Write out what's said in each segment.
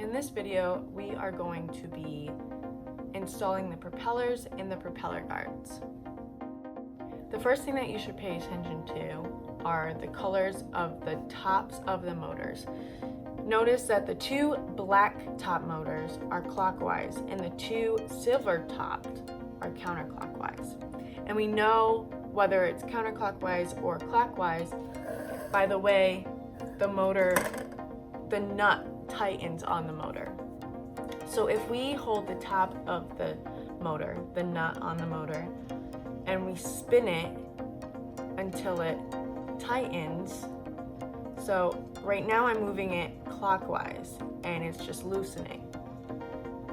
In this video, we are going to be installing the propellers in the propeller guards. The first thing that you should pay attention to are the colors of the tops of the motors. Notice that the two black top motors are clockwise and the two silver topped are counterclockwise. And we know whether it's counterclockwise or clockwise by the way the nut tightens on the motor. So if we hold the top of the motor, the nut on the motor, and we spin it until it tightens. So right now I'm moving it clockwise and it's just loosening.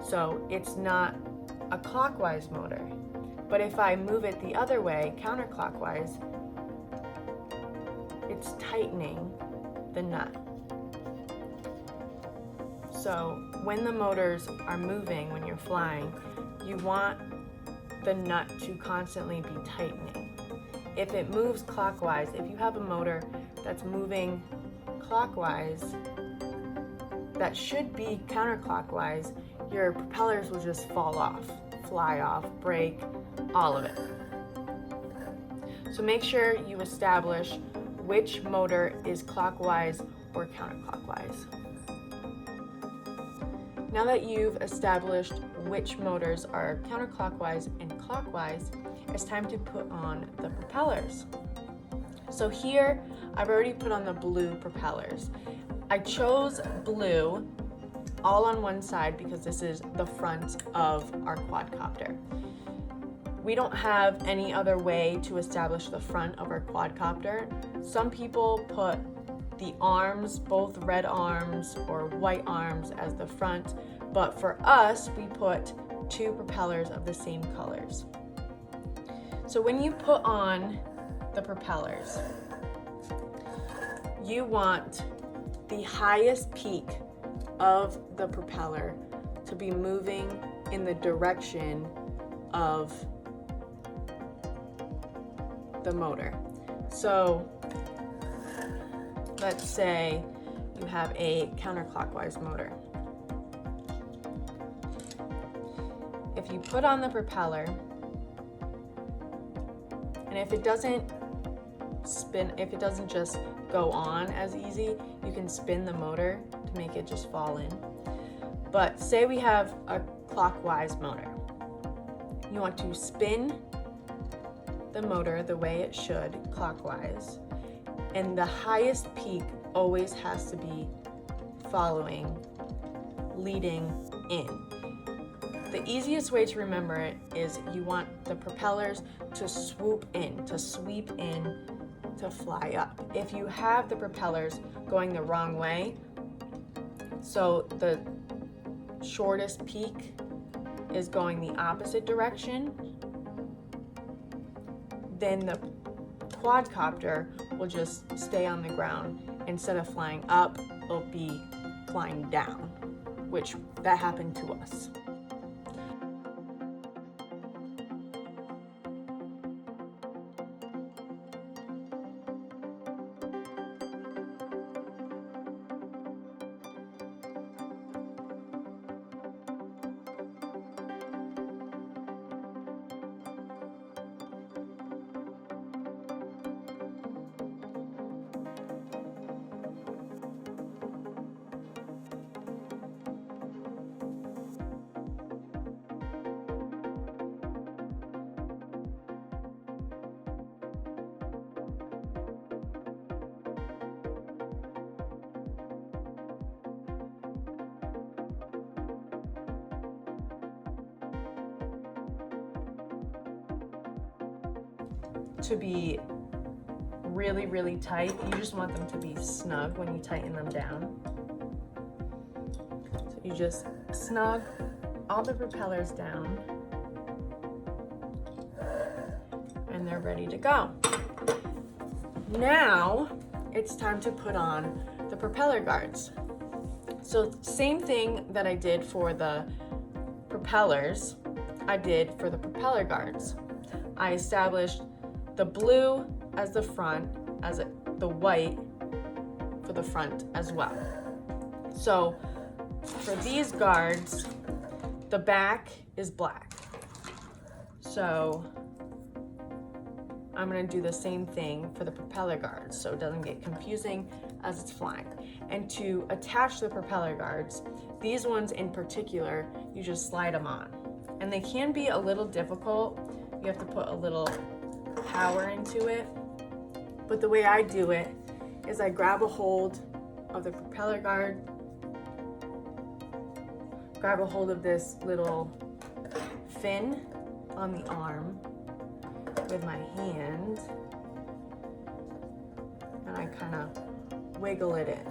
So it's not a clockwise motor. But if I move it the other way, counterclockwise, it's tightening the nut. So when the motors are moving, when you're flying, you want the nut to constantly be tightening. If it moves clockwise, if you have a motor that's moving clockwise, that should be counterclockwise, your propellers will just fall off, fly off, break, all of it. So make sure you establish which motor is clockwise or counterclockwise. Now that you've established which motors are counterclockwise and clockwise, it's time to put on the propellers. So here, I've already put on the blue propellers. I chose blue all on one side because this is the front of our quadcopter. We don't have any other way to establish the front of our quadcopter. Some people put the arms, both red arms or white arms, as the front, but for us, we put two propellers of the same colors. So when you put on the propellers, you want the highest peak of the propeller to be moving in the direction of the motor. So let's say you have a counterclockwise motor. If you put on the propeller, and if it doesn't spin, if it doesn't just go on as easy, you can spin the motor to make it just fall in. But say we have a clockwise motor. You want to spin the motor the way it should, clockwise, and the highest peak always has to be following, leading in. The easiest way to remember it is you want the propellers to swoop in, to sweep in, to fly up. If you have the propellers going the wrong way, so the shortest peak is going the opposite direction, then the quadcopter will just stay on the ground. Instead of flying up, it'll be flying down, which that happened to us. To be really, really tight, you just want them to be snug when you tighten them down. So you just snug all the propellers down and they're ready to go. Now it's time to put on the propeller guards. So same thing that I did for the propellers, I did for the propeller guards. I established the blue as the front, the white for the front as well. So For these guards, the back is black. So I'm gonna do the same thing for the propeller guards so it doesn't get confusing as it's flying. And to attach the propeller guards, these ones in particular, you just slide them on. And they can be a little difficult. You have to put a little power into it. But the way I do it is I grab a hold of the propeller guard, grab a hold of this little fin on the arm with my hand, and I kind of wiggle it in.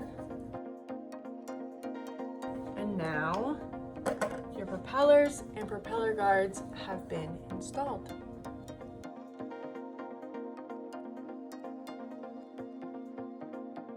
And now your propellers and propeller guards have been installed.